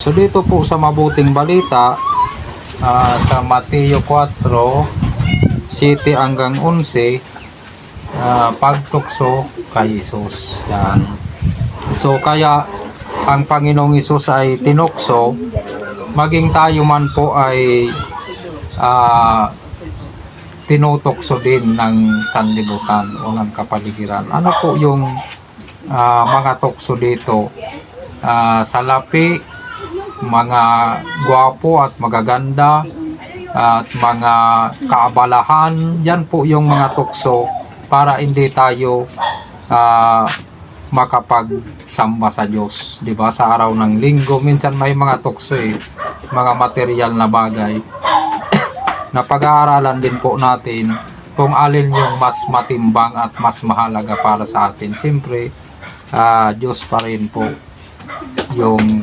So dito po sa mabuting balita, sa Mateo 4, 7 hanggang 11, pagtukso kay Jesus. Yan. So kaya ang Panginoong Hesus ay tinukso, maging tayo man po ay tinutokso din ng sanlibutan o ng kapaligiran. Ano po yung mga tukso dito? Salapi, mga gwapo at magaganda, at mga kaabalahan, yan po yung mga tukso para hindi tayo makapagsamba sa Diyos, di ba? Sa araw ng linggo minsan may mga tukso mga material na bagay na pag-aaralan din po natin kung alin yung mas matimbang at mas mahalaga para sa atin. Siyempre Diyos pa rin po yung